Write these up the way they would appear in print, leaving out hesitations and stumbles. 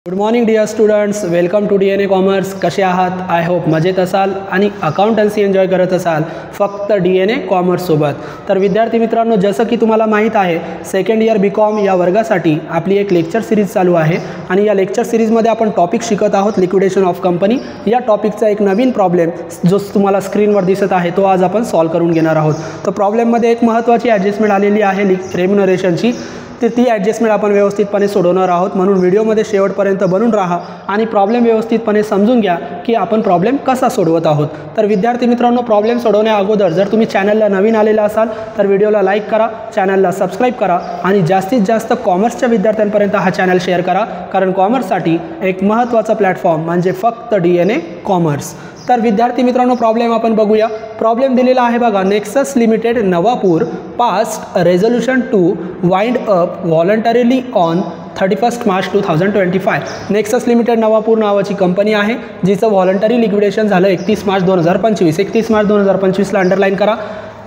Good morning dear students, welcome to DNA commerce. कसे आहात? I hope मजेत असाल आणि अकाउंटन्सी एन्जॉय करत असाल फक्त DNA कॉमर्ससोबत. तर विद्यार्थी मित्रांनो, जसं की तुम्हाला माहीत आहे, सेकंड इयर BCom या वर्गासाठी आपली एक लेक्चर सिरीज चालू आहे आणि या लेक्चर सिरीजमध्ये आपण टॉपिक शिकत आहोत लिक्विडेशन ऑफ कंपनी. या टॉपिकचा एक नवीन प्रॉब्लेम जो तुम्हाला स्क्रीनवर दिसत आहे तो आज आपण सॉल्व करून घेणार आहोत. तर प्रॉब्लेममध्ये एक महत्त्वाची ॲडजस्टमेंट आलेली आहे रेम्युनरेशनची. ती ॲडजस्टमेंट आपण व्यवस्थितपणे सोडवणार आहोत, म्हणून व्हिडिओमध्ये शेवटपर्यंत बनून राहा आणि प्रॉब्लेम व्यवस्थितपणे समजून घ्या की आपण प्रॉब्लेम कसा सोडवत आहोत. तर विद्यार्थी मित्रांनो, प्रॉब्लेम सोडवण्या अगोदर जर तुम्ही चॅनलला नवीन आलेला असाल तर व्हिडिओला लाईक करा, चॅनलला सबस्क्राईब करा आणि जास्तीत जास्त कॉमर्सच्या विद्यार्थ्यांपर्यंत हा चॅनल शेअर करा, कारण कॉमर्ससाठी एक महत्त्वाचा प्लॅटफॉर्म म्हणजे फक्त DNA कॉमर्स. तर विद्यार्थी मित्रांनो, प्रॉब्लेम आपण बघूया. प्रॉब्लेम दिलेला आहे बघा. Nexus limited Navapur past resolution to wind up voluntarily on 31 March 2025. Nexus limited Navapur नावाची कंपनी आहे जिचं व्हॉलंटरी लिक्विडेशन झालं 31 मार्च 2025. 31 मार्च 2025ला अंडरलाईन करा.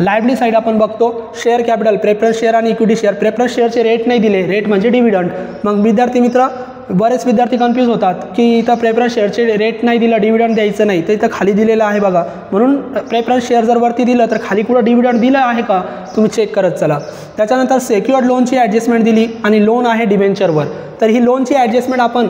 लायबिलिटी साईड आपण बघतो. शेअर कॅपिटल, प्रेफरन्स शेअर आणि इक्विटी शेअर. प्रेफरन्स शेअरचे रेट नाही दिले, रेट म्हणजे डिव्हिडंड. मग विद्यार्थी मित्र, बरेच विद्यार्थी कन्फ्यूज होतात की इथं प्रेफरन्स शेअरचे रेट नाही दिलं, डिव्हिडंड द्यायचं नाही, तर इथं खाली दिलेलं आहे बघा. म्हणून प्रेफरन्स शेअर जर वरती दिलं तर खाली कुठं डिव्हिडंड दिलं आहे का तुम्ही चेक करत चला. त्याच्यानंतर सेक्युअर्ड लोनची ॲडजस्टमेंट दिली आणि लोन आहे डिबेंचरवर. तर ही लोनची ॲडजस्टमेंट आपण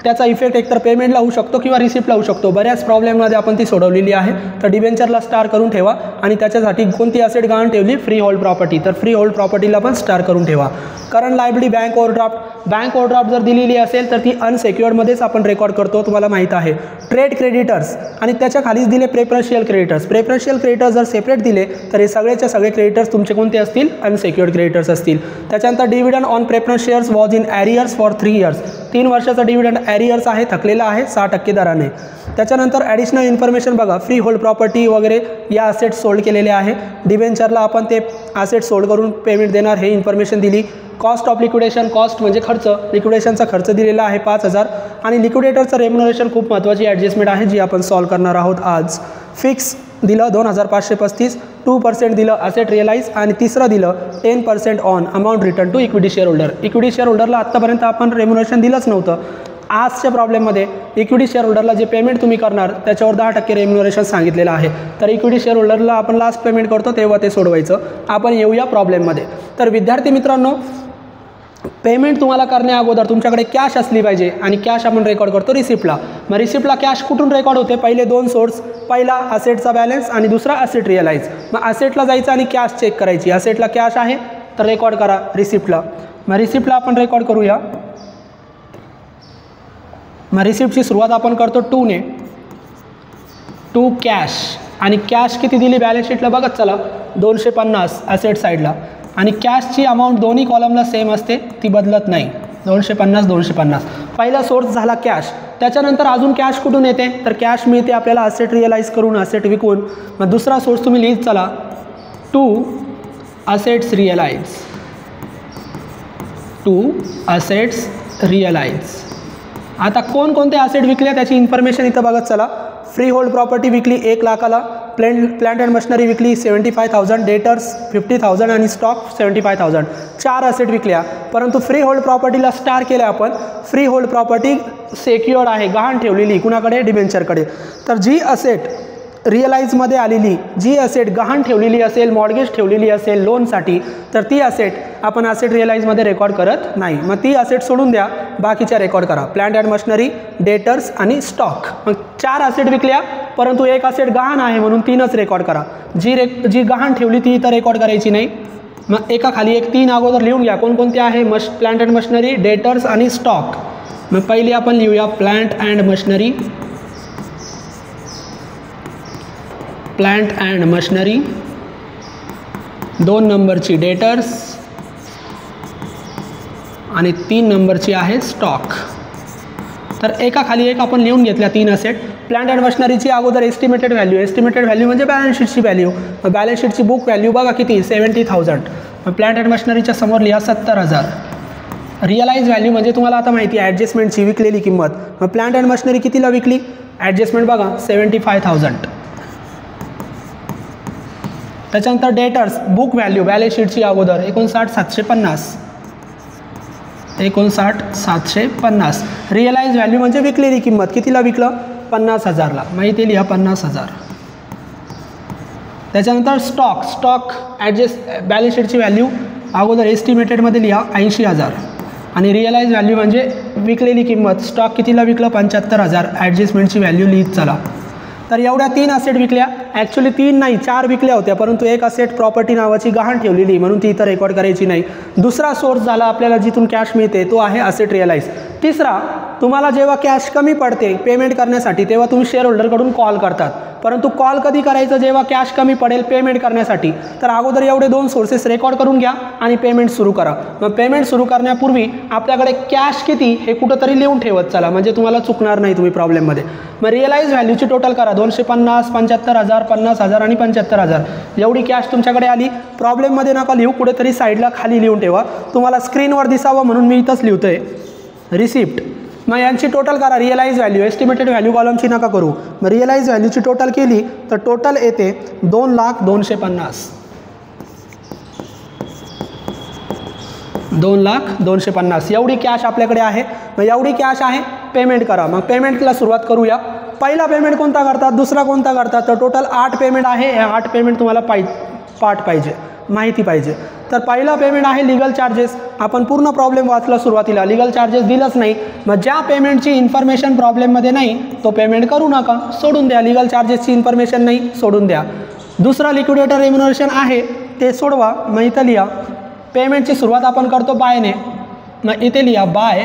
त्याचा इफेक्ट एकतर पेमेंटला होऊ शकतो किंवा रिसिप्टला होऊ शकतो. बऱ्याच प्रॉब्लेममध्ये आपण ती सोडवलेली आहे. तर डिबेंचरला स्टार करून ठेवा आणि त्याच्यासाठी कोणती असेट गहाण ठेवली? Free hold property. तर फ्री होल्ड प्रॉपर्टीला पण स्टार करून ठेवा. Current liability bank overdraft. Bank overdraft जर दिलेली असेल तर ती अनसेक्युअर्डमध्येच आपण रेकॉर्ड करतो, तुम्हाला माहीत आहे. ट्रेड क्रेडिटर्स आणि त्याच्या खालीच दिले प्रेफरन्शियल क्रेडिटर्स. प्रेफरन्शियल क्रेडिटर्स जर सेपरेट दिले तर हे सगळेच्या सगळे क्रेडिटर्स तुमचे कोणते असतील? अनसेक्युअर्ड क्रेडिटर्स असतील. त्याच्यानंतर dividend on preference shares was in arrears for 3 years. 3 वर्षाचा डिव्हिडंड ॲरियर्स आहे, थकलेला आहे 6% दराने. त्याच्यानंतर ॲडिशनल इन्फॉर्मेशन बघा. फ्री होल्ड प्रॉपर्टी वगैरे या असेट सोल्ड केलेले आहे. डिबेंचरला आपण ते असेट सोल्ड करून पेमेंट देणार हे इन्फॉर्मेशन दिली. कॉस्ट ऑफ लिक्विडेशन, कॉस्ट म्हणजे खर्च, लिक्विडेशनचा खर्च दिलेला आहे 5000. आणि लिक्विडेटरचं रेम्युनरेशन खूप महत्त्वाची ॲडजस्टमेंट आहे जी आपण सॉल्व करणार आहोत आज. फिक्स दिलं 2535, 2% दिलं असेट रिअलाइज आणि तिसरं दिलं 10% on amount return to equity share holder. Equity share होल्डरला आत्तापर्यंत आपण रेम्युनरेशन दिलंच नव्हतं. आजच्या प्रॉब्लेममध्ये इक्विटी शेअर होल्डरला जे पेमेंट तुम्ही करणार त्याच्यावर 10% रेम्युनरेशन सांगितलेलं आहे. तर इक्विटी शेअर होल्डरला आपण लास्ट पेमेंट करतो तेव्हा ते सोडवायचं. आपण येऊया प्रॉब्लेममध्ये. तर विद्यार्थी मित्रांनो, पेमेंट तुम्हाला करण्या अगोदर तुमच्याकडे कॅश असली पाहिजे आणि कॅश आपण रेकॉर्ड करतो रिसिप्टला. मग रिसिप्टला कॅश कुठून रेकॉर्ड होते? पहिले 2 सोर्स. पहिला असेटचा बॅलन्स आणि दुसरा असेट रिअलाइज. मग असेटला जायचं आणि कॅश चेक करायची. असेटला कॅश आहे तर रेकॉर्ड करा रिसिप्टला. मग रिसिप्टला आपण रेकॉर्ड करूया. मग रिसिप्टची सुरुवात आपण करतो 2 ने. 2 कॅश आणि कॅश किती दिली बॅलन्स शीटला बघत चला, 250 असेट साईडला. आणि कॅशची अमाऊंट दोन्ही कॉलमला सेम असते, ती बदलत नाही. 250. पहिला सोर्स झाला कॅश. त्याच्यानंतर अजून कॅश कुठून येते? तर कॅश मिळते आपल्याला असेट रिअलाइज करून, असेट विकून. मग दुसरा सोर्स तुम्ही लिहित चला 2 असेट्स रिअलाइज. 2 assets realise. आता कोणकोणते असेट विकले त्याची इन्फॉर्मेशन इथं बघत चला. फ्री होल्ड प्रॉपर्टी विकली 1 लाखाला. प्लांट अँड मशिनरी विकली 75,000. डेटर्स 50,000 आणि स्टॉक 75,000. 4 असेट विकल्या. परंतु फ्री होल्ड प्रॉपर्टीला स्टार केलं आपण. फ्री होल्ड प्रॉपर्टी सेक्युअर्ड आहे, गहाण ठेवलेली कुणाकडे? डिबेंचरकडे. तर जी असेट रिअलाइजमध्ये आलेली, जी असेट गहाण ठेवलेली असेल, मॉर्गेज ठेवलेली असेल लोनसाठी, तर ती असेट आपण असेट रिअलाइजमध्ये रेकॉर्ड करत नाही. मग ती असेट सोडून द्या, बाकीच्या रेकॉर्ड करा. प्लांट अँड मशिनरी, डेटर्स आणि स्टॉक. मग 4 असेट विकल्या परंतु 1 असेट गहाण आहे म्हणून 3च रेकॉर्ड करा. जी गहाण ठेवली ती इथं रेकॉर्ड करायची नाही. मग एका खाली एक 3 अगोदर लिहून घ्या कोणकोणते आहे. प्लांट अँड मशिनरी, डेटर्स आणि स्टॉक. मग पहिली आपण लिहूया plant and machinery. Plant and machinery. 2 नंबरची डेटर्स आणि 3 नंबरची आहे स्टॉक. तर एका खाली एक आपण लिहून घेतल्या 3 असेट. प्लांट अँड मशिनरीची अगोदर एस्टिमेटेड व्हॅल्यू. एस्टिमेटेड व्हॅल्यू म्हणजे बॅलन्स शीटची व्हॅल्यू. बॅलन्स शीटची बुक व्हॅल्यू बघा किती? 70,000. मग प्लांट अँड मशिनरीच्या समोर लिहा 70,000. रिअलाइज व्हॅल्यू म्हणजे तुम्हाला आता माहिती आहे ॲडजस्टमेंटची विकलेली किंमत. मग प्लांट अँड मशिनरी कितीला विकली? ॲडजस्टमेंट बघा 75,000. त्याच्यानंतर डेटर्स बुक व्हॅल्यू बॅलन्स शीटची अगोदर 59,750. 59,750. रिअलाइज व्हॅल्यू म्हणजे विकलेली किंमत. कितीला विकलं? 50,000ला. माहिती लिहा 50,000. त्याच्यानंतर स्टॉक ॲडजस्ट बॅलन्स शीटची व्हॅल्यू अगोदर एस्टिमेटेडमध्ये लिहा 80,000 आणि रिअलाइज व्हॅल्यू म्हणजे विकलेली किंमत. स्टॉक कितीला विकलं? 75,000. ॲडजस्टमेंटची व्हॅल्यू लिहित चला. तर एवढ्या 3 असेट विकल्या. ॲक्च्युली 3 नाही 4 विकल्या होत्या, परंतु एक असेट प्रॉपर्टी नावाची गहाण ठेवलेली म्हणून ती इथं रेकॉर्ड करायची नाही. दुसरा सोर्स झाला आपल्याला जिथून कॅश मिळते तो आहे असेट रिअलाइज. तिसरा, तुम्हाला जेव्हा कॅश कमी पडते पेमेंट करण्यासाठी तेव्हा तुम्ही शेअर होल्डरकडून कॉल करतात. परंतु कॉल कधी करायचं? जेव्हा कॅश कमी पडेल पेमेंट करण्यासाठी. तर अगोदर एवढे 2 सोर्सेस रेकॉर्ड करून घ्या आणि पेमेंट सुरू करा. मग पेमेंट सुरू करण्यापूर्वी आपल्याकडे कॅश किती हे कुठंतरी लिहून ठेवत चला, म्हणजे तुम्हाला चुकणार नाही तुम्ही प्रॉब्लेममध्ये. मग रिअलाइज व्हॅल्यूची टोटल करा. 250, 75,000, 50,000 आणि 75,000 एवढी कॅश तुमच्याकडे आली. प्रॉब्लेममध्ये नका लिहू, कुठेतरी साईडला खाली लिहून ठेवा. तुम्हाला स्क्रीनवर दिसावं म्हणून मी इथंच लिहितोय रिसिप्ट. मग यांची टोटल करा. रिअलाइज व्हॅल्यू एस्टिमेटेड व्हॅल्यू कॉलमची नका करू. मग रिअलाइज व्हॅल्यूची टोटल केली तर टोटल येते 2,250. 2,250 एवढी कॅश आपल्याकडे आहे. मग एवढी कॅश आहे, पेमेंट करा. मग पेमेंटला सुरुवात करूया. पहिला पेमेंट कोणता करतात, दुसरा कोणता करतात? तर टोटल 8 पेमेंट आहे. हे 8 पेमेंट तुम्हाला पाठ पाहिजे, माहिती पाहिजे. तर पहिला पेमेंट आहे लिगल चार्जेस. आपण पूर्ण प्रॉब्लेम वाचला सुरुवातीला, लिगल चार्जेस दिलंच नाही. मग ज्या पेमेंटची इन्फॉर्मेशन प्रॉब्लेममध्ये नाही तो पेमेंट करू नका, सोडून द्या. लिगल चार्जेसची इन्फॉर्मेशन नाही, सोडून द्या. दुसरा लिक्विडेटर रेम्युनरेशन आहे ते सोडवा. मग इथं लिहा पेमेंटची सुरुवात आपण करतो बायने. मग इथे लिहा बाय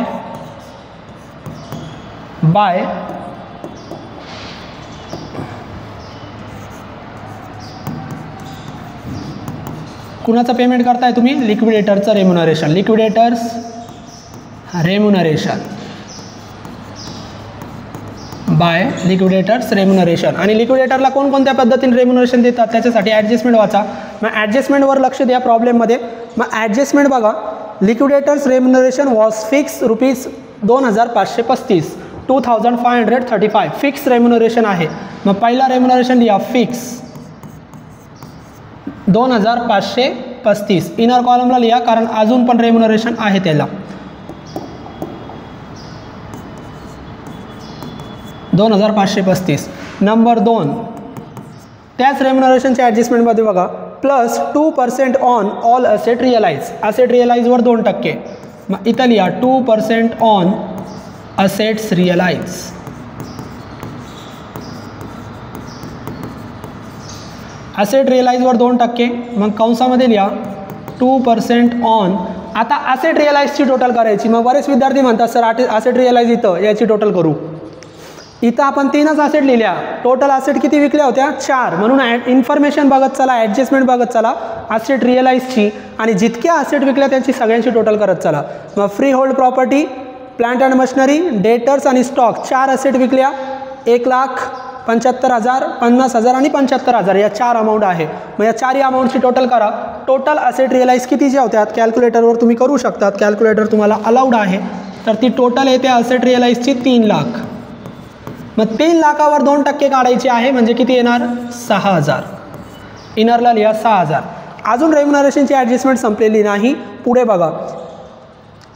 कुणाचं पेमेंट करताय तुम्ही? लिक्विडेटरचं remuneration. Liquidator's remuneration by liquidator's remuneration. आणि लिक्विडेटरला कोणकोणत्या पद्धतीने रेम्युनरेशन देतात त्याच्यासाठी ॲडजस्टमेंट वाचा. मग ॲडजस्टमेंटवर लक्ष द्या प्रॉब्लेममध्ये. मग ॲडजस्टमेंट बघा. Liquidators remuneration was fix ₹2,535 2,535 fix remuneration आहे. मग पहिला रेम्युनरेशन लिहा फिक्स 2,535. इनर कॉलमला लिहा कारण अजून पण रेम्युनरेशन आहे त्याला. 2,535. नंबर 2 त्याच रेम्युनरेशनच्या ॲडजस्टमेंटमध्ये बघा plus 2% on all asset realise. Asset रिअलाइजवर 2%. मग इथं लिहा 2% ऑन असेट्स रिअलाइज. असेट रिअलाइजवर 2%. मग कंसामध्ये लिहा 2% ऑन. आता असेट रिअलाइजची टोटल करायची. मग बरेच विद्यार्थी म्हणतात सर असेट रिअलाइज इथं याची टोटल करू. इथं आपण 3च असेट लिहिल्या. टोटल असेट किती विकल्या होत्या? 4. म्हणून इन्फॉर्मेशन बघत चला, ॲडजस्टमेंट बघत चला असेट रिअलाइजची आणि जितक्या असेट विकल्या त्यांची सगळ्यांची टोटल करत चला. मग free hold property, plant and machinery, debtors आणि स्टॉक 4 असेट विकल्या. 1,75,000, 50,000 आणि 75,000 या 4 अमाऊंट आहे. मग या 4 अमाऊंटची टोटल करा. टोटल असेट रिअलाइज कितीच्या होत्यात? कॅल्क्युलेटरवर तुम्ही करू शकतात, कॅल्क्युलेटर तुम्हाला अलाउड आहे. तर ती टोटल येते असेट रिअलाइजची 3 लाख. मग 3 लाखावर 2% काढायचे आहे म्हणजे किती येणार? 6,000. इनरला लिहा 6,000. अजून रेम्युनरेशनची ॲडजस्टमेंट संपलेली नाही. पुढे बघा.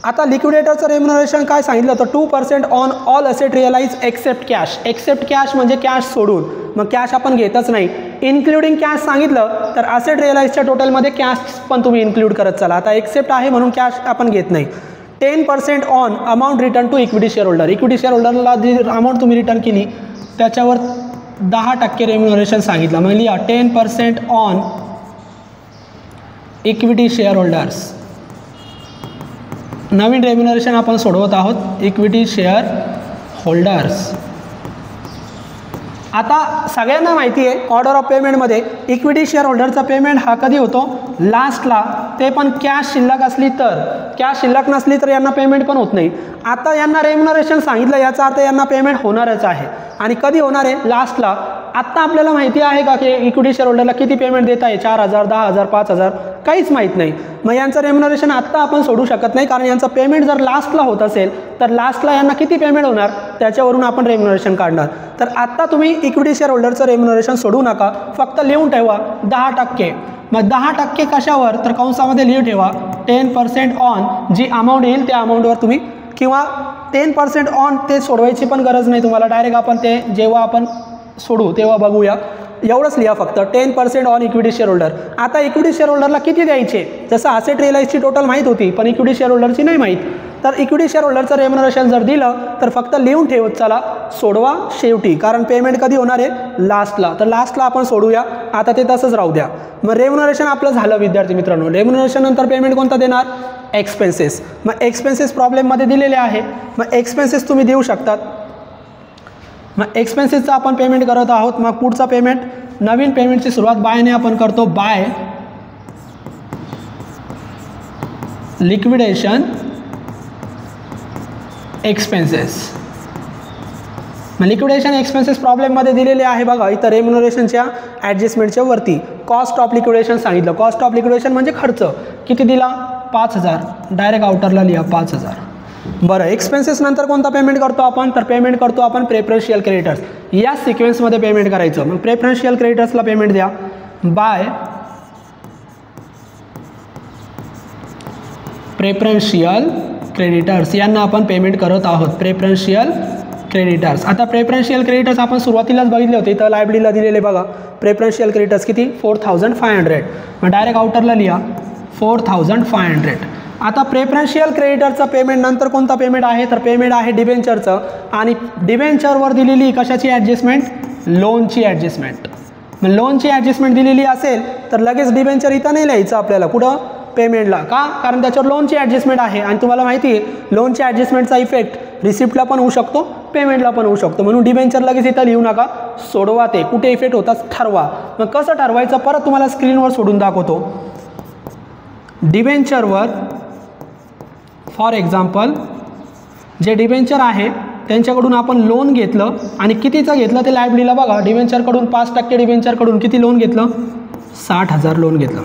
आता लिक्विडेटरचं रेम्युनरेशन काय सांगितलं होतं? 2% on all asset realise except cash. Except cash म्हणजे कॅश सोडून. मग कॅश आपण घेतच नाही. इन्क्लुडिंग कॅश सांगितलं तर असेट रिअलाइजच्या टोटलमध्ये कॅश पण तुम्ही इन्क्लूड करत चला. आता एक्सेप्ट आहे म्हणून कॅश आपण घेत नाही. 10% on amount return to equity share holder. Equity share होल्डरला जी अमाऊंट तुम्ही रिटर्न केली त्याच्यावर 10% रेम्युनरेशन सांगितलं. मग लिहा 10% ऑन इक्विटी शेअर होल्डर्स. नवीन रेम्युनरेशन आपण सोडवत आहोत इक्विटी शेअर होल्डर्स. आता सगळ्यांना माहिती आहे ऑर्डर ऑफ पेमेंटमध्ये इक्विटी शेअर होल्डरचा पेमेंट हा कधी होतो? लास्टला. ते पण कॅश शिल्लक असली तर. कॅश शिल्लक नसली तर यांना पेमेंट पण होत नाही. आता यांना रेम्युनरेशन सांगितलं याचा अर्थ यांना पेमेंट होणारच आहे. आणि कधी होणार आहे? लास्टला. आत्ता आपल्याला माहिती आहे का की इक्विटी शेअर होल्डरला किती पेमेंट देत आहे? 4,000, 10,000, 5,000? काहीच माहीत नाही. मग यांचं रेम्युनरेशन आत्ता आपण सोडू शकत नाही कारण यांचं पेमेंट जर लास्टला होत असेल तर लास्टला यांना किती पेमेंट होणार त्याच्यावरून आपण रेम्युनरेशन काढणार. तर आत्ता तुम्ही इक्विटी शेअर होल्डरचं रेम्युनरेशन सोडू नका, फक्त लिहून ठेवा 10%. मग 10% कशावर? तर कंसामध्ये लिहून ठेवा 10% ऑन जी अमाऊंट येईल त्या अमाऊंटवर तुम्ही, किंवा 10% ऑन ते सोडवायची पण गरज नाही तुम्हाला, डायरेक्ट आपण ते जेव्हा आपण सोडू तेव्हा बघूया. एवढंच लिहा फक्त 10% ऑन इक्विटी शेअर होल्डर. आता इक्विटी शेअर होल्डरला किती द्यायचे, जसं असेट रिअलाइजची टोटल माहीत होती पण इक्विटी शेअर होल्डरची नाही माहीत. तर इक्विटी शेअर होल्डरचं रेम्युनरेशन जर दिलं तर फक्त लिहून ठेवत चला, सोडवा शेवटी, कारण पेमेंट कधी होणार आहे लास्टला, तर लास्टला आपण सोडूया. आता ते तसंच राहू द्या. मग रेम्युनरेशन आपलं झालं विद्यार्थी मित्रांनो. रेम्युनरेशन नंतर पेमेंट कोणता देणार, एक्सपेन्सेस. मग एक्सपेन्सेस प्रॉब्लेममध्ये दिलेले आहे, मग एक्सपेन्सेस तुम्ही देऊ शकतात. मग एक्सपेन्सेसचं आपण पेमेंट करत आहोत. मग पुढचा पेमेंट, नवीन पेमेंटची सुरुवात बायने आपण करतो, बाय लिक्विडेशन एक्सपेन्सेस. मग लिक्विडेशन एक्सपेन्सेस प्रॉब्लेममध्ये दिलेले आहे बघा, इथं रेम्युनरेशनच्या ॲडजस्टमेंटच्या वरती कॉस्ट ऑफ लिक्विडेशन सांगितलं. कॉस्ट ऑफ लिक्विडेशन म्हणजे खर्च किती दिला, 5000, डायरेक्ट आउटरला लिहा 5000. बरं, एक्सपेन्सेस नंतर कोणता पेमेंट करतो आपण, तर पेमेंट करतो आपण प्रेफरन्शियल क्रेडिटर्स. या सिक्वेन्समध्ये पेमेंट करायचं. मग प्रेफरन्शियल क्रेडिटर्सला पेमेंट द्या बाय प्रेफरन्शियल क्रेडिटर्स, यांना आपण पेमेंट करत आहोत, प्रेफरन्शियल क्रेडिटर्स. आता प्रेफरन्शियल क्रेडिटर्स आपण सुरुवातीलाच बघितले होते, इथं लायबिलिटीला दिलेले बघा. प्रेफरन्शियल क्रेडिटर्स किती, 4500. मग डायरेक्ट आउटरला लिहा 4500. आता प्रेफरन्शियल क्रेडिटरचं पेमेंट नंतर कोणता पेमेंट आहे, तर पेमेंट आहे डिबेंचरचं. आणि डिबेंचरवर दिलेली कशाची ॲडजस्टमेंट, लोनची ॲडजस्टमेंट. मग लोनची ॲडजस्टमेंट दिलेली असेल तर लगेच डिबेंचर इथं नाही लिहायचं आपल्याला, कुठं, पेमेंटला. का, कारण त्याच्यावर लोनची ॲडजस्टमेंट आहे आणि तुम्हाला माहिती आहे लोनच्या ॲडजस्टमेंटचा इफेक्ट रिसिप्टला पण होऊ शकतो, पेमेंटला पण होऊ शकतो. म्हणून डिबेंचर लगेच इथं लिहू नका, सोडवा ते, कुठे इफेक्ट होताच ठरवा. मग कसं ठरवायचं परत तुम्हाला स्क्रीनवर सोडून दाखवतो. डिबेंचरवर फॉर एक्झाम्पल जे डिबेंचर आहे त्यांच्याकडून आपण लोन घेतलं आणि कितीचं घेतलं ते लायबिलिटीला बघा. डिबेंचरकडून 5% डिबेंचरकडून किती लोन घेतलं, 60,000 लोन घेतलं.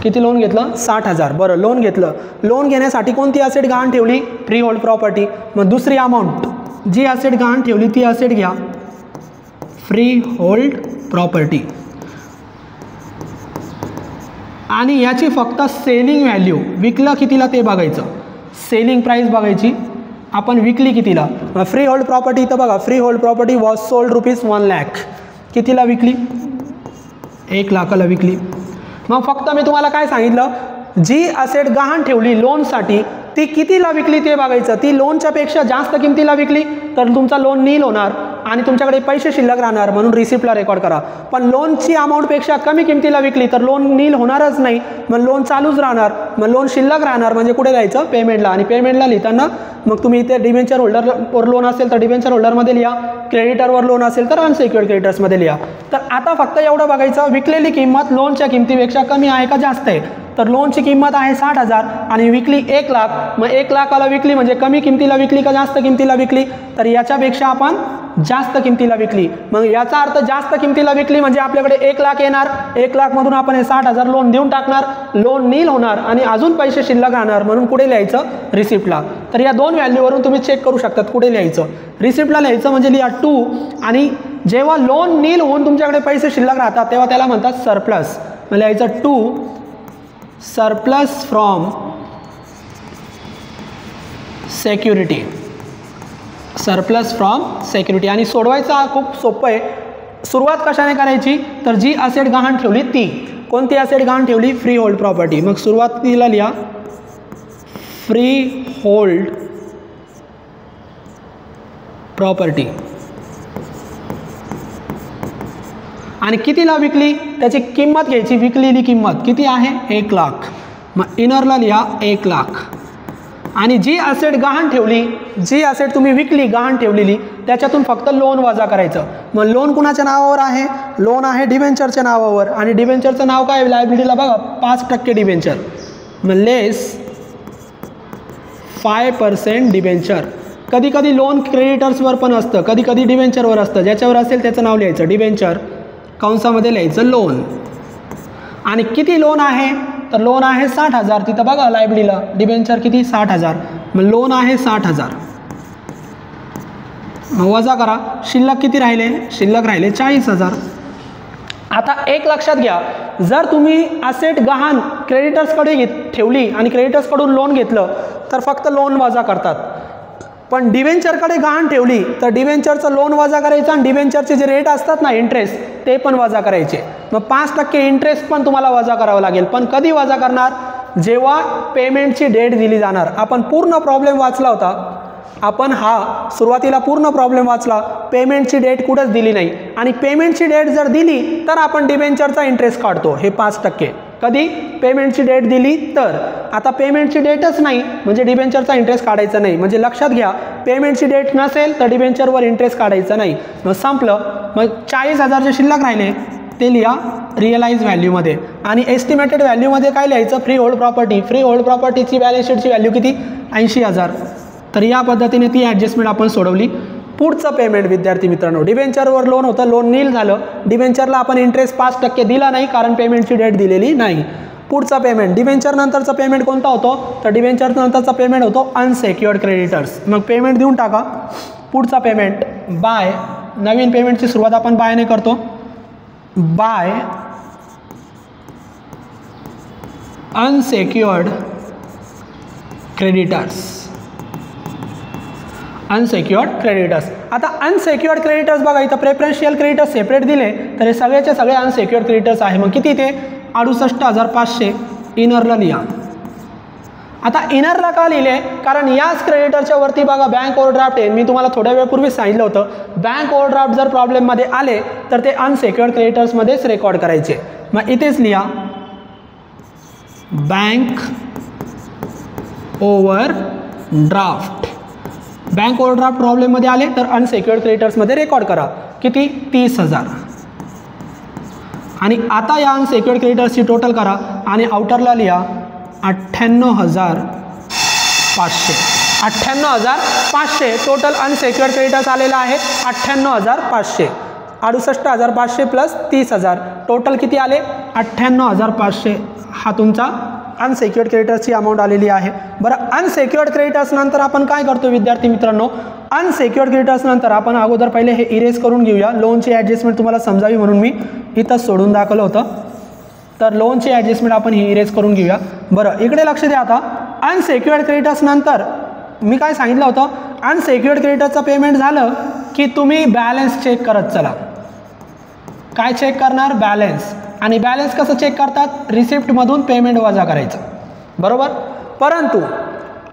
किती लोन घेतलं, 60,000. बरं, लोन घेतलं. लोन घेण्यासाठी कोणती असेट गहाण ठेवली, फ्री होल्ड प्रॉपर्टी. मग दुसरी अमाऊंट जी असेट गहाण ठेवली ती असेट घ्या फ्री होल्ड प्रॉपर्टी. आणि याची फक्त सेलिंग व्हॅल्यू, विकलं कितीला ते बघायचं, सेलिंग प्राइस बघायची आपण, विकली कितीला. फ्री होल्ड प्रॉपर्टी इथं बघा, free hold property was sold ₹1 lakh. कितीला विकली, 1 लाखाला विकली. मग फक्त मी तुम्हाला काय सांगितलं, जी असेट गहाण ठेवली लोनसाठी ती कितीला विकली ते बघायचं. ती लोनच्या पेक्षा जास्त किमतीला विकली तर तुमचा लोन नील होणार आणि तुमच्याकडे पैसे शिल्लक राहणार, म्हणून रिसिप्टला रेकॉर्ड करा. पण लोनची अमाऊंटपेक्षा कमी किमतीला विकली तर लोन नील होणारच नाही, मग लोन चालूच राहणार, मग लोन शिल्लक राहणार. म्हणजे कुठे जायचं, पेमेंटला. आणि पेमेंटला लिहिताना मग तुम्ही इथे डिबेंचर होल्डरवर लोन असेल तर डिबेंचर होल्डरमध्ये लिहा, क्रेडिटरवर लोन असेल तर अनसिक्युअर्ड क्रेडिटर्समध्ये लिहा. तर आता फक्त एवढं बघायचं, विकलेली किंमत लोनच्या किमतीपेक्षा कमी आहे का जास्त आहे. तर लोनची किंमत आहे 60,000 आणि विकली 1 लाख. मग 1 लाखाला विकली म्हणजे कमी किमतीला विकली का जास्त किमतीला विकली, तर याच्यापेक्षा आपण जास्त किमतीला विकली. मग याचा अर्थ जास्त किमतीला विकली म्हणजे आपल्याकडे 1 लाख येणार, 1 लाखमधून आपण हे 60,000 लोन देऊन टाकणार, लोन नील होणार आणि अजून पैसे शिल्लक राहणार, म्हणून कुठे लिहायचं, रिसिप्टला. तर या दोन व्हॅल्यूवरून तुम्ही चेक करू शकतात कुठे लिहायचं. रिसिप्टला लिहायचं म्हणजे लिहा 2, आणि जेव्हा लोन नील होऊन तुमच्याकडे पैसे शिल्लक राहतात तेव्हा त्याला म्हणतात सरप्लस. मग लिहायचं 2 surplus from security, surplus from security. आणि सोडवायचा खूप सोपं आहे. सुरुवात कशाने करायची, तर जी असेट गहाण ठेवली ती, कोणती असेट गहाण ठेवली, फ्री होल्ड प्रॉपर्टी. मग सुरुवातीला लिहा फ्री होल्ड प्रॉपर्टी. आणि कितीला विकली त्याची किंमत घ्यायची, विकलेली किंमत किती आहे, 1 लाख. मग इनरला लिहा 1 लाख. आणि जी असेट गहाण ठेवली, जी असेट तुम्ही विकली गहाण ठेवलेली, त्याच्यातून फक्त लोन वजा करायचं. मग लोन कुणाच्या नावावर आहे, लोन आहे डिबेंचरच्या नावावर. आणि डिबेंचरचं नाव काय, लायबिलिटीला बघा 5% डिबेंचर. मग लेस 5% डिबेंचर. कधी कधी लोन क्रेडिटर्सवर पण असतं, कधी कधी डिबेंचरवर असतं. ज्याच्यावर असेल त्याचं नाव लिहायचं डिबेंचर, कंसामध्ये लिहायचं लोन. आणि किती लोन आहे, तर लोन आहे 60,000. तिथं बघा लायबिलिटीला, डिबेंचर किती 60,000. मग लोन आहे 60,000. मग वजा करा, शिल्लक किती राहिले, शिल्लक राहिले 40,000. आता एक लक्षात घ्या, जर तुम्ही असेट गहाण क्रेडिटर्सकडे ठेवली आणि क्रेडिटर्सकडून लोन घेतलं तर फक्त लोन वजा करतात, पण डिबेंचरकडे गहाण ठेवली तर डिबेंचरचं लोन वजा करायचं आणि डिबेंचरचे जे रेट असतात ना इंटरेस्ट ते पण वजा करायचे. मग 5% इंटरेस्ट पण तुम्हाला वजा करावं लागेल. पण कधी वजा करणार? जेव्हा पेमेंटची डेट दिली जाणार. आपण पूर्ण प्रॉब्लेम वाचला होता, आपण हा सुरुवातीला पूर्ण प्रॉब्लेम वाचला, पेमेंटची डेट कुठंच दिली नाही आणि पेमेंटची डेट जर दिली तर आपण डिबेंचरचा इंटरेस्ट काढतो हे 5%. कधी? पेमेंटची डेट दिली तर. आता पेमेंटची डेटच नाही म्हणजे डिबेंचरचा इंटरेस्ट काढायचा नाही. म्हणजे लक्षात घ्या, पेमेंटची डेट नसेल तर डिबेंचरवर इंटरेस्ट काढायचा नाही. मग संपलं. मग 40,000 जे शिल्लक राहिले ते लिहा रिअलाइज व्हॅल्यूमध्ये आणि एस्टिमेटेड व्हॅल्यूमध्ये काय लिहायचं? Free hold property. Free hold प्रॉपर्टीची बॅलन्स शीटची व्हॅल्यू किती? 80,000. तर या पद्धतीने ती ॲडजस्टमेंट आपण सोडवली. पुढचं पेमेंट विद्यार्थी मित्रांनो, डिबेंचरवर लोन होतं, लोन नील झालं, डिबेंचरला आपण इंटरेस्ट 5% दिला नाही कारण पेमेंटची डेट दिलेली नाही. पुढचा पेमेंट, डिबेंचर नंतरचा पेमेंट कोणता होतो? तर डिबेंचर नंतरचा पेमेंट होतो अनसेक्युअर्ड क्रेडिटर्स. मग पेमेंट देऊन टाका. पुढचा पेमेंट बाय, नवीन पेमेंटची सुरुवात आपण बायने करतो. By unsecured creditors. Unsecured creditors. आता अनसेक्युअर्ड क्रेडिटर्स बघा, इथं प्रेफरन्शियल क्रेडिटर्स सेपरेट दिले तर हे सगळेचे सगळे अनसेक्युअर्ड क्रेडिटर्स आहे. मग किती ते? 68,500 इनरला लिहा. आता इनरला का लिहिले? कारण याच क्रेडिटरच्या वरती बघा बँक ओव्हरड्राफ्ट आहे. मी तुम्हाला थोड्या वेळपूर्वीच सांगितलं होतं, बँक ओव्हरड्राफ्ट जर प्रॉब्लेममध्ये आले तर ते अनसेक्युअर्ड क्रेडिटर्समध्येच रेकॉर्ड करायचे. मग इथेच लिहा बँक ओव्हरड्राफ्ट. बँक ओव्हरड्राफ्ट प्रॉब्लेममध्ये आले तर अनसेक्युअर्ड क्रेडिटर्समध्ये रेकॉर्ड करा. किती? 30,000. आणि आता या अनसेक्युअर्ड क्रेडिटर्सची टोटल करा आणि आउटरला लिहा 58,500. 58,500 टोटल अनसेक्युअर्ड क्रेडिटर्स आलेला आहे. 58,500. 68,500 प्लस 30,000 टोटल किती आले? 58,500. हा तुमचा अनसेक्युअर्ड क्रेडिटर्सची अमाऊंट आलेली आहे. बरं, अनसेक्युअर्ड क्रेडिटर्स नंतर आपण काय करतो विद्यार्थी मित्रांनो? अनसेक्युअर्ड क्रेडिटर्स नंतर आपण अगोदर पहिले हे इरेज करून घेऊया. लोनची ॲडजस्टमेंट तुम्हाला समजावी म्हणून मी इथं सोडून दाखवलं होतं. तर लोनची ॲडजस्टमेंट आपण ही इरेज करून घेऊया. बरं, इकडे लक्ष द्या. आता अनसेक्युअर्ड क्रेडिटर्स नंतर मी काय सांगितलं होतं? अनसेक्युअर्ड क्रेडिटर्सचं पेमेंट झालं की तुम्ही बॅलन्स चेक करत चला. काय चेक करणार? बॅलन्स. आणि बॅलन्स कसं चेक करतात? रिसिप्टमधून पेमेंट वजा करायचं, बरोबर. परंतु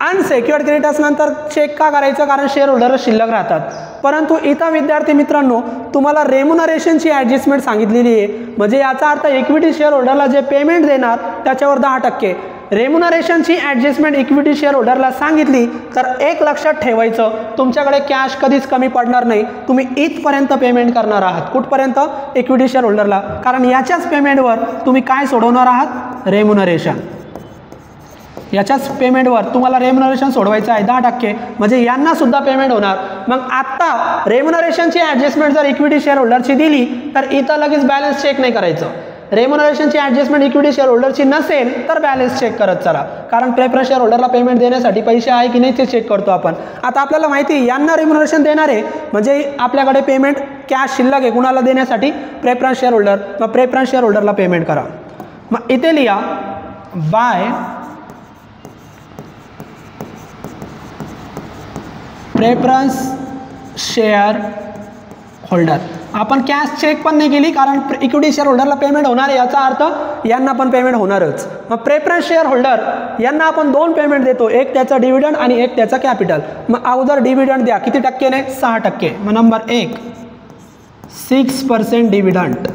अनसेक्युअर्ड क्रेडिटर्स नंतर चेक का करायचं? कारण शेअर होल्डर शिल्लक राहतात. परंतु इथं विद्यार्थी मित्रांनो तुम्हाला रेम्युनरेशनची ॲडजस्टमेंट सांगितलेली आहे. म्हणजे याचा अर्थ इक्विटी शेअर होल्डरला जे पेमेंट देणार त्याच्यावर 10%. रेम्युनरेशनची ॲडजस्टमेंट इक्विटी शेअर होल्डरला सांगितली तर एक लक्षात ठेवायचं, तुमच्याकडे कॅश कधीच कमी पडणार नाही. तुम्ही इथपर्यंत पेमेंट करणार आहात. कुठपर्यंत? इक्विटी शेअर होल्डरला. कारण याच्याच पेमेंटवर तुम्ही काय सोडवणार आहात? रेम्युनरेशन. याच्याच पेमेंटवर तुम्हाला रेम्युनरेशन सोडवायचं आहे 10%. म्हणजे यांना सुद्धा पेमेंट होणार. मग आत्ता रेम्युनरेशनची ॲडजस्टमेंट जर इक्विटी शेअर होल्डरची दिली तर इथं लगेच बॅलन्स चेक नाही करायचं. रेम्युनरेशनची ॲडजस्टमेंट इक्विटी शेअर होल्डरची नसेल तर बॅलन्स चेक करत चला. कारण प्रेफरन्स शेअर होल्डरला पेमेंट देण्यासाठी पैसे आहे की नाही ते चेक करतो आपण. आता आपल्याला माहिती आहे यांना रेम्युनरेशन देणार आहे म्हणजे आपल्याकडे पेमेंट कॅश शिल्लक आहे कुणाला देण्यासाठी? Preference share holder. मग प्रेफरन्स शेअर होल्डरला पेमेंट करा. मग इथे लिहा बाय प्रेफरन्स शेअर होल्डर. आपण कॅश चेक पण नाही केली कारण इक्विटी शेअर होल्डरला पेमेंट होणार आहे, याचा अर्थ यांना पण पेमेंट होणारच. मग प्रेफरन्स शेअर होल्डर यांना आपण 2 पेमेंट देतो, एक त्याचा डिव्हिडंड आणि एक त्याचा कॅपिटल. मग अगोदर डिव्हिडंड द्या. किती टक्केने? 6%. मग नंबर 1 6% डिव्हिडंड.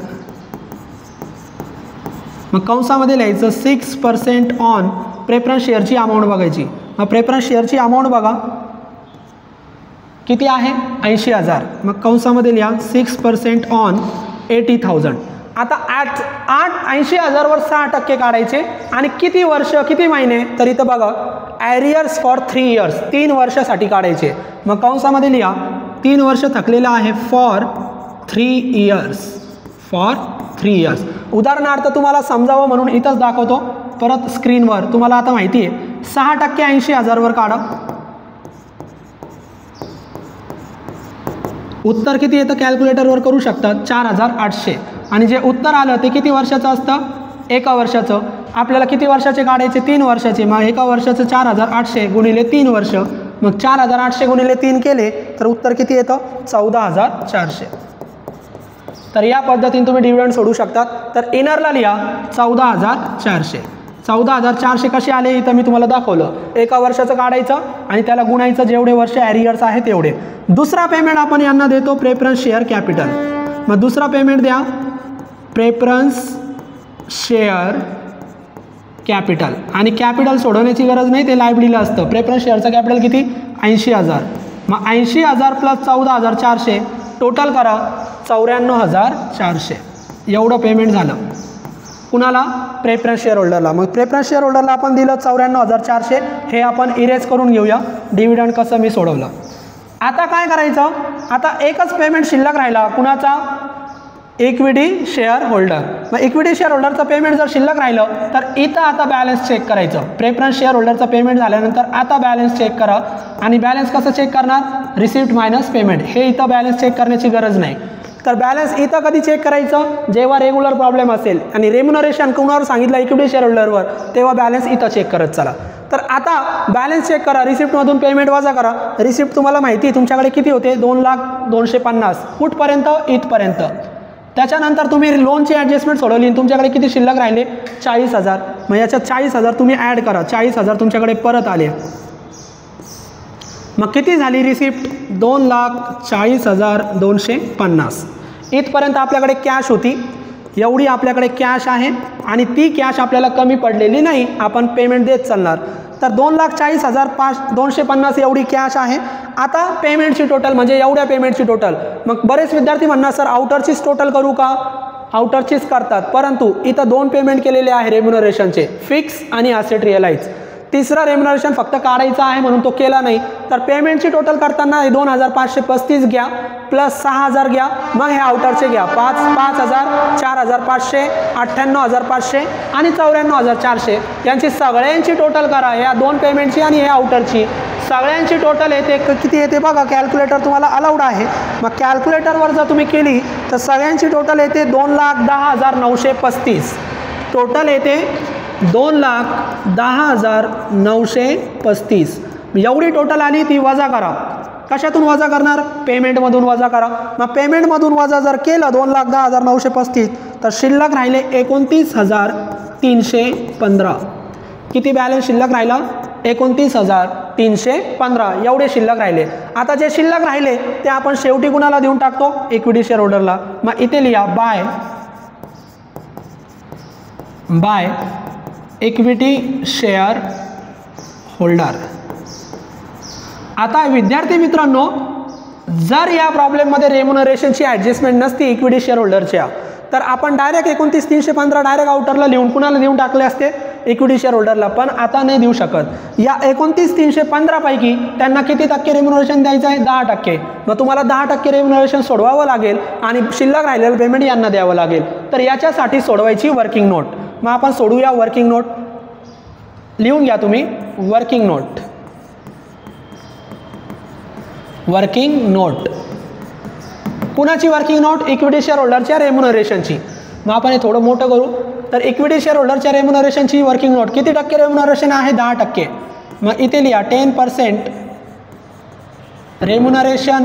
मग कंसामध्ये लिहायचं 6% ऑन प्रेफरन्स शेअरची अमाऊंट बघायची. मग प्रेफरन्स शेअरची अमाऊंट बघा किती आहे? 80,000. मग कंसामध्ये लिहा 6% ऑन 80,000. आता 80,000 वर 6% काढायचे आणि किती वर्ष किती महिने? तर इथं बघा ॲरियर्स फॉर 3 इयर्स 3 वर्षासाठी काढायचे. मग कंसामध्ये लिहा 3 वर्ष थकलेलं आहे फॉर 3 इयर्स. For 3 years. उदाहरणार्थ तुम्हाला समजावं म्हणून इथंच दाखवतो परत स्क्रीनवर. तुम्हाला आता माहिती आहे 6% 80,000 वर काढा. उत्तर किती येतं कॅल्क्युलेटरवर करू शकतात? 4,800. आणि जे उत्तर आलं ते किती वर्षाचं असतं? 1 वर्षाचं. आपल्याला किती वर्षाचे काढायचे? 3 वर्षाचे. मग एका वर्षाचं 4800 गुणिले 3 वर्ष, मग 4800 गुणिले 3 केले तर उत्तर किती येतं? 14400. तर या पद्धतीने तुम्ही डिव्हिडंड सोडू शकतात. तर इनरला लिहा 14400. 14400 कसे आले इथं मी तुम्हाला दाखवलं. एका वर्षाचं काढायचं आणि त्याला गुणायचं जेवढे वर्ष ॲरियर्स आहे तेवढे. दुसरा पेमेंट आपण यांना देतो प्रेफरन्स शेअर कॅपिटल. मग दुसरा पेमेंट द्या प्रेफरन्स शेअर कॅपिटल. आणि कॅपिटल सोडवण्याची गरज नाही, ते लायबिलिटीला असतं. प्रेफरन्स शेअरचं कॅपिटल किती? 80000. मग 80000 प्लस 14400 टोटल करा 94400. एवढं पेमेंट झालं कुणाला? प्रेफरन्स शेअर होल्डरला. मग प्रेफरन्स शेअर होल्डरला आपण दिलं 94400. हे आपण इरेज करून घेऊया. डिव्हिडंड कसं मी सोडवलं. आता काय करायचं? आता एकच पेमेंट शिल्लक राहिला. कुणाचा? Equity share holder. मग इक्विटी शेअर होल्डरचं पेमेंट जर शिल्लक राहिलं तर इथं आता बॅलन्स चेक करायचं. प्रेफरन्स शेअर होल्डरचं पेमेंट झाल्यानंतर आता बॅलन्स चेक करा. आणि बॅलन्स कसं चेक करणार? Receipt minus payment. हे इथं बॅलन्स चेक करण्याची गरज नाही. तर बॅलन्स इथं कधी चेक करायचं? जेव्हा रेग्युलर प्रॉब्लेम असेल आणि रेम्युनरेशन कुणावर सांगितलं? इक्विटी शेअर होल्डरवर. तेव्हा बॅलन्स इथं चेक करत चला. तर आता बॅलन्स चेक करा. रिसिप्टमधून पेमेंट वजा करा. रिसिप्ट तुम्हाला माहिती आहे तुमच्याकडे किती होते? 2,250,000. कुठपर्यंत? इथपर्यंत. त्याच्यानंतर तुम्ही लोनची ॲडजस्टमेंट सोडवली. तुमच्याकडे किती शिल्लक राहिले? 40,000. मग याच्यात 40,000 तुम्ही ॲड करा. 40,000 तुमच्याकडे परत आले. मग किती झाली रिसिप्ट? 2,40,250. इथपर्यंत आपल्याकडे कॅश होती. एवढी आपल्याकडे कॅश आहे आणि ती कॅश आपल्याला कमी पडलेली नाही. आपण पेमेंट देत चालणार. तर 2,40,250 एवढी कॅश आहे. आता पेमेंटची टोटल म्हणजे एवढ्या पेमेंटची टोटल. मग बरेच विद्यार्थी म्हणणार सर आउटरचीच टोटल करू का? आउटरचीच करतात, परंतु इथं 2 पेमेंट केलेले आहे रेम्युनरेशनचे, फिक्स आणि ॲसेट रिअलाइज. तिसरा रेम्युनरेशन फक्त काढायचा आहे म्हणून तो केला नाही. तर पेमेंटची टोटल करताना 2,535 घ्या प्लस 6,000 घ्या. मग हे आउटरचे घ्या. 5,000, 4,500, 98,500 आणि 94,400 यांची सगळ्यांची टोटल करा. या 2 पेमेंटची आणि हे आउटरची सगळ्यांची टोटल येते किती येते बघा. कॅल्क्युलेटर तुम्हाला अलाउड आहे. मग कॅल्क्युलेटरवर जर तुम्ही केली तर सगळ्यांची टोटल येते 2,10,935. टोटल येते 2,10,935. एवढी टोटल आली ती वजा करा. कशातून वजा करणार? पेमेंटमधून वजा करा. मग पेमेंटमधून वजा जर केलं 2,10,935 तर शिल्लक राहिले 29,315. किती बॅलन्स शिल्लक राहिला? 29,315 एवढे शिल्लक राहिले. आता जे शिल्लक राहिले ते आपण शेवटी कुणाला देऊन टाकतो? इक्विटी शेअर होल्डरला. मग इथे लिहा बाय इक्विटी शेअर होल्डर. आता विद्यार्थी मित्रांनो, जर या प्रॉब्लेममध्ये रेम्युनरेशनची ॲडजस्टमेंट नसती इक्विटी शेअर होल्डरच्या तर आपण डायरेक्ट 29,315 डायरेक्ट आउटरला लिहून कुणाला देऊन टाकले असते? इक्विटी शेअर होल्डरला. पण आता नाही देऊ शकत. या 29,315 पैकी त्यांना किती टक्के रेम्युनरेशन द्यायचं आहे? 10%. मग तुम्हाला 10% रेम्युनरेशन सोडवावं लागेल आणि शिल्लक राहिलेलं पेमेंट यांना द्यावं लागेल. तर याच्यासाठी सोडवायची वर्किंग नोट. मग आपण सोडूया वर्किंग नोट. लिहून घ्या तुम्ही वर्किंग नोट. वर्किंग नोट कुणाची वर्किंग नोट? इक्विटी शेअर होल्डरच्या रेम्युनरेशनची. मग आपण हे थोडं मोठं करू. तर इक्विटी शेअर होल्डरच्या रेम्युनरेशनची वर्किंग नोट किती टक्के रेम्युनरेशन आहे? 10%. मग इथे लिहा 10% रेम्युनरेशन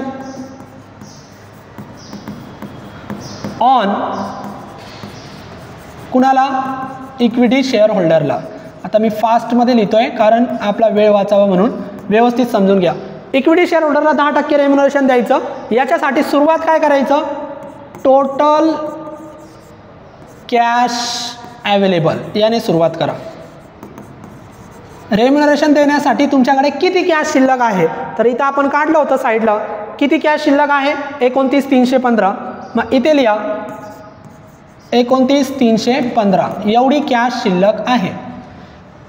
ऑन कुणाला? इक्विटी शेअर होल्डरला. आता मी फास्टमध्ये लिहितोय कारण आपला वेळ वाचावा म्हणून. व्यवस्थित समजून घ्या. इक्विटी शेअर होल्डरला 10% रेम्युनरेशन द्यायचं. याच्यासाठी सुरुवात काय करायचं? टोटल कॅश अवेलेबल याने सुरुवात करा. रेम्युनरेशन देण्यासाठी तुमच्याकडे किती कॅश शिल्लक आहे? तर इथं आपण काढलं होतं साईडला. किती कॅश शिल्लक आहे? 29,315. मग इथे लिहा 29,315 एवढी कॅश शिल्लक आहे.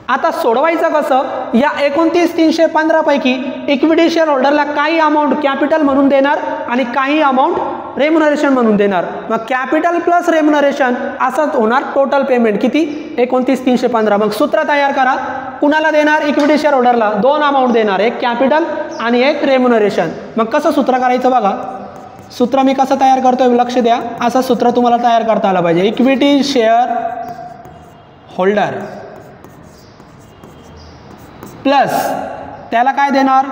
आता सोडवायचं कसं? या 29,315 पैकी इक्विटी शेअर होल्डरला काही अमाऊंट कॅपिटल म्हणून देणार आणि काही अमाऊंट रेम्युनरेशन म्हणून देणार. मग कॅपिटल प्लस रेम्युनरेशन असंच होणार टोटल पेमेंट किती? 29,315. मग सूत्र तयार करा. कुणाला देणार? इक्विटी शेअर होल्डरला 2 अमाऊंट देणार, एक कॅपिटल आणि एक रेम्युनरेशन. मग कसं सूत्र करायचं बघा. सूत्र मी कसं तयार करतोय लक्ष द्या. असं सूत्र तुम्हाला तयार करता आलं पाहिजे. इक्विटी शेअर होल्डर प्लस त्याला काय देणार,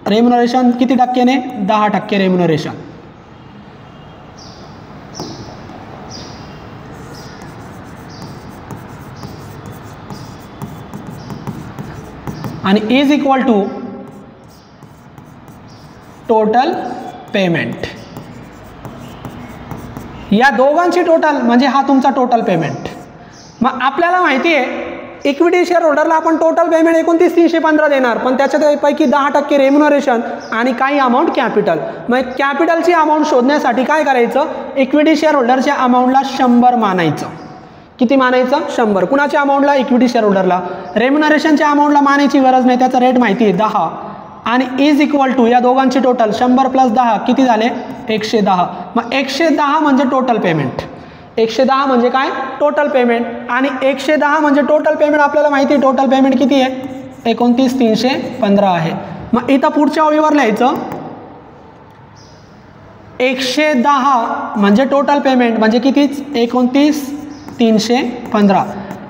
रेम्युनरेशन किती टक्केने, 10% रेम्युनरेशन. आणि is equal to total payment. या दोघांची टोटल म्हणजे हा तुमचा टोटल पेमेंट. मग आपल्याला माहिती आहे इक्विटी शेअर होल्डरला आपण टोटल पेमेंट 29,315 देणार, पण त्याच्यापैकी 10% रेम्युनरेशन आणि काही अमाऊंट कॅपिटल. मग कॅपिटलची अमाऊंट शोधण्यासाठी काय करायचं, इक्विटी शेअर होल्डरच्या अमाऊंटला 100 मानायचं. किती मानायचं, 100. कुणाच्या अमाऊंटला, इक्विटी शेअर होल्डरला. रेम्युनरेशनच्या अमाऊंटला मानायची गरज नाही, त्याचा रेट माहिती आहे 10. आणि इज इक्वल टू या दोघांची टोटल 100 + 10 किती झाले, 110. मग 110 म्हणजे टोटल पेमेंट. 110 म्हणजे काय, टोटल पेमेंट. आणि 110 म्हणजे टोटल पेमेंट आपल्याला माहिती आहे टोटल पेमेंट किती आहे, 29,315 आहे. मग इथं पुढच्या ओळीवर लिहायचं 110 म्हणजे टोटल पेमेंट म्हणजे कितीच, 29,315.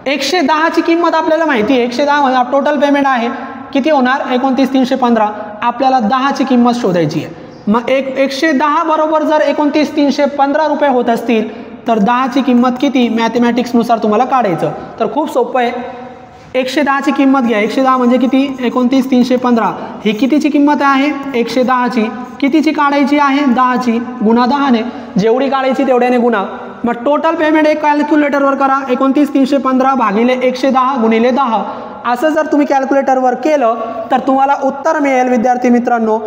110 ची किंमत आपल्याला माहिती आहे, 110 म्हणजे टोटल पेमेंट आहे, किती होणार 29,315. आपल्याला 10 ची किंमत शोधायची आहे. मग 110 बरोबर जर 29,315 रुपये होत असतील तर 10 ची किंमत किती, मॅथमॅटिक्सनुसार तुम्हाला काढायचं. तर खूप सोपं आहे. 110 ची किंमत घ्या. 110 म्हणजे किती, 29,315. ही कितीची किंमत आहे, 110 ची. कितीची काढायची आहे, 10 ची. गुणा 10 ने, जेवढी काढायची तेवढ्याने गुणा. मग टोटल पेमेंट एक कॅल्क्युलेटरवर करा, 29,315 भागिले 110 गुणिले 10. असं जर तुम्ही कॅल्क्युलेटरवर केलं तर तुम्हाला उत्तर मिळेल विद्यार्थी मित्रांनो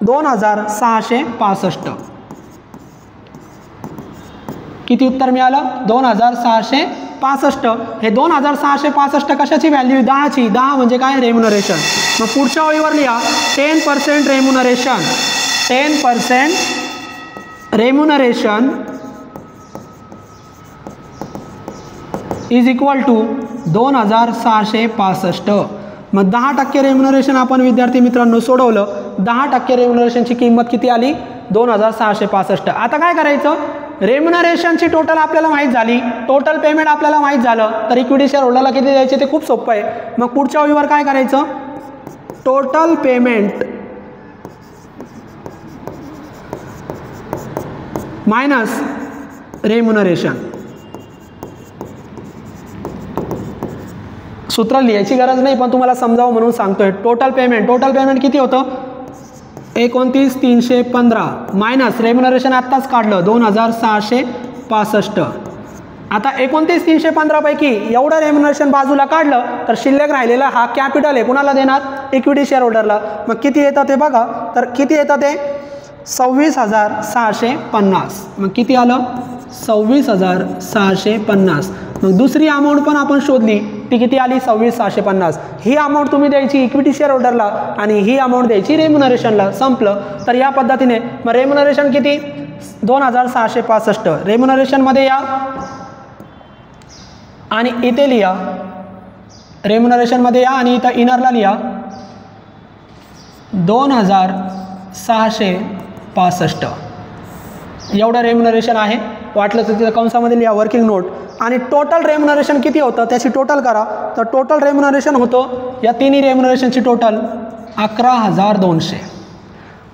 2,665. किती उत्तर मिळालं, 2,665. हे 2,665 कशाची व्हॅल्यू, 10 ची. 10 म्हणजे काय, रेम्युनरेशन. मग पुढच्या ओळीवर लिहा 10% remuneration. 10% remuneration is equal to 2,665. मग 10% रेम्युनरेशन आपण विद्यार्थी मित्रांनो सोडवलं. 10% रेम्युनरेशनची किंमत किती आली, 2,665. आता काय करायचं, रेम्युनरेशनची टोटल आपल्याला माहीत झाली, टोटल पेमेंट आपल्याला माहीत झालं, तर इक्विटी शेअर होल्डरला किती द्यायचे ते खूप सोपं आहे. मग पुढच्या ओळीवर काय करायचं, टोटल पेमेंट मायनस रेम्युनरेशन. सूत्र लिहायची गरज नाही, पण तुम्हाला समजावं म्हणून सांगतोय. टोटल पेमेंट किती होतं, 29,315 मायनस रेम्युनरेशन आत्ताच काढलं 2,665. आता 29,315 पैकी एवढं रेम्युनरेशन बाजूला काढलं तर शिल्लक राहिलेला हा कॅपिटल आहे, कुणाला देणार, इक्विटी शेअर होल्डरला. मग किती येतं ते बघा, तर किती येतं ते 26,650. मग किती आलं, 26,650. मग दुसरी अमाऊंट पण आपण शोधली, ती किती आली, 26,650. ही अमाऊंट तुम्ही द्यायची इक्विटी शेअर होल्डरला आणि ही अमाऊंट द्यायची रेम्युनरेशनला. संपलं. तर या पद्धतीने मग रेम्युनरेशन किती, 2,665. रेम्युनरेशनमध्ये या आणि इथे लिहा, रेम्युनरेशनमध्ये या आणि इथं इनरला लिहा 2,665. एवढं रेम्युनरेशन आहे. वाटलं तर तिथं कंसामध्ये लिहा वर्किंग नोट. आणि टोटल रेम्युनरेशन किती होतं त्याची टोटल करा. तर टोटल रेम्युनरेशन होतं या तिन्ही रेम्युनरेशनची टोटल 11,200.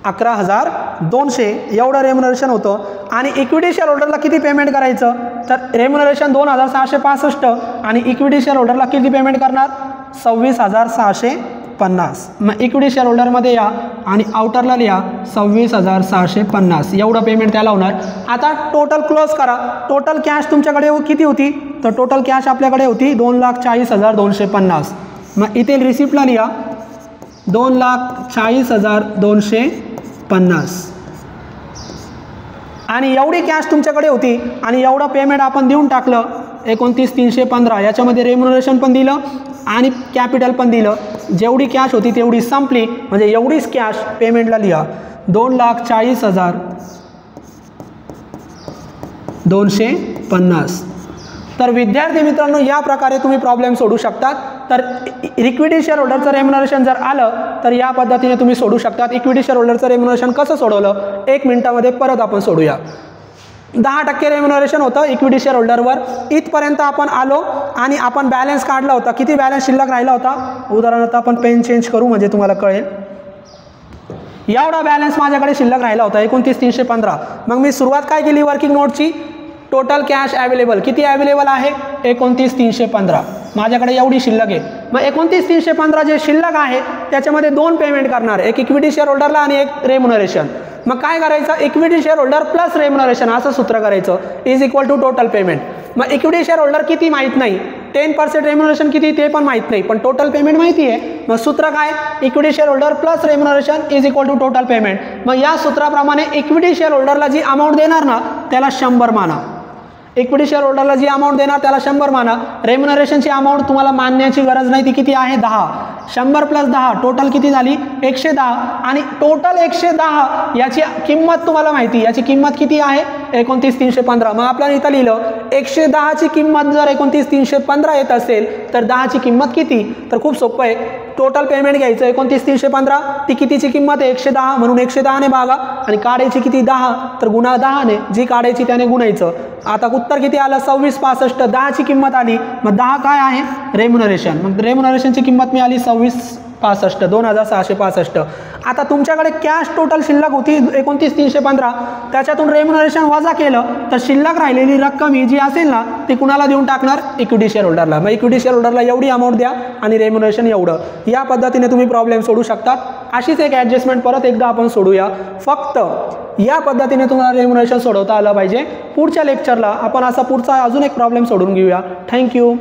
11,200 एवढं रेम्युनरेशन होतं. आणि इक्विटी शेअर होल्डरला किती पेमेंट करायचं, तर रेम्युनरेशन 2,665 आणि इक्विटी शेअर होल्डरला किती पेमेंट करणार, 26,650. मग इक्विटी शेअर होल्डरमध्ये या आणि आउटरला लिहा 26,650. एवढं पेमेंट त्याला होणार. आता टोटल क्लोज करा. टोटल कॅश तुमच्याकडे किती होती, तर टोटल कॅश आपल्याकडे होती 2,40,250. मग इथे रिसिप्टला लिहा 2,40,250. आणि एवढी कॅश तुमच्याकडे होती आणि एवढं पेमेंट आपण देऊन टाकलं 29,315. याच्यामध्ये रेम्युनरेशन पण दिलं आणि कॅपिटल पण दिलं. जेवढी कॅश होती तेवढी संपली, म्हणजे एवढीच कॅश पेमेंटला लिहा 2,40,250. तर विद्यार्थी मित्रांनो या प्रकारे तुम्ही प्रॉब्लेम सोडू शकतात. तर इक्विटी शेअर होल्डरचं रेम्युनरेशन जर आलं तर या पद्धतीने तुम्ही सोडू शकतात. इक्विटी शेअर होल्डरचं रेम्युनरेशन कसं सोडवलं 1 मिनिटामध्ये परत आपण सोडूया. 10% रेम्युनरेशन होतं इक्विटी शेअर होल्डरवर. इथपर्यंत आपण आलो आणि आपण बॅलन्स काढला होता. किती बॅलन्स शिल्लक राहिला होता? उदाहरणार्थ आपण पेन चेंज करू म्हणजे तुम्हाला कळेल. एवढा बॅलन्स माझ्याकडे शिल्लक राहिला होता 29,315. मग मी सुरुवात काय केली वर्किंग नोटची? टोटल कॅश अवेलेबल किती अवेलेबल आहे? 29,315. माझ्याकडे एवढी शिल्लक आहे. मग 29,315 जे शिल्लक आहे त्याच्यामध्ये 2 पेमेंट करणार, एक इक्विटी शेअर होल्डरला आणि एक रेम्युनरेशन. मग काय करायचं? Equity share holder plus remuneration असं सूत्र करायचं is equal to total payment. मग इक्विटी शेअर होल्डर किती माहीत नाही, 10% रेम्युनरेशन किती ते पण माहीत नाही, पण टोटल पेमेंट माहिती आहे. मग सूत्र काय? Equity share holder plus remuneration is equal to total payment. मग या सूत्राप्रमाणे इक्विटी शेअर होल्डरला जी अमाऊंट देणार ना त्याला 100 माना. इक्विटी शेअर होल्डरला जी अमाऊंट देणार त्याला 100 माना. रेम्युनरेशनची अमाऊंट तुम्हाला मानण्याची गरज नाही, ती किती आहे? 10. 100 + 10 टोटल किती झाली? 110. आणि टोटल 110 याची किंमत तुम्हाला माहिती, याची किंमत किती आहे? 29,315. मग आपल्याला इथं लिहिलं 110ची किंमत जर 29,315 येत असेल तर 10ची किंमत किती? तर खूप सोपं आहे. टोटल पेमेंट घ्यायचं 29,315, ती कितीची किंमत आहे? 110, म्हणून 110ने भागा आणि काढायची किती? 10, तर गुणा 10ने, जी काढायची त्याने गुणायचं. आता उत्तर किती आलं? 26,65. 10ची किंमत आली, मग 10 काय आहे? रेम्युनरेशन. मग रेम्युनरेशनची किंमत मिळाली 26,65, 2,665. आता तुमच्याकडे कॅश टोटल शिल्लक होती 29,315, त्याच्यातून रेम्युनरेशन वजा केलं तर शिल्लक राहिलेली रक्कम ही जी असेल ना ती कुणाला देऊन टाकणार? इक्विटी शेअर होल्डरला. मग इक्विटी शेअर होल्डरला एवढी अमाऊंट द्या आणि रेम्युनरेशन एवढं. या पद्धतीने तुम्ही प्रॉब्लेम सोडू शकतात. अशीच एक ॲडजस्टमेंट परत एकदा आपण सोडूया. फक्त या पद्धतीने तुम्हाला रेम्युनरेशन सोडवता आलं पाहिजे. पुढच्या लेक्चरला आपण असा पुढचा अजून एक प्रॉब्लेम सोडून घेऊया. थँक्यू.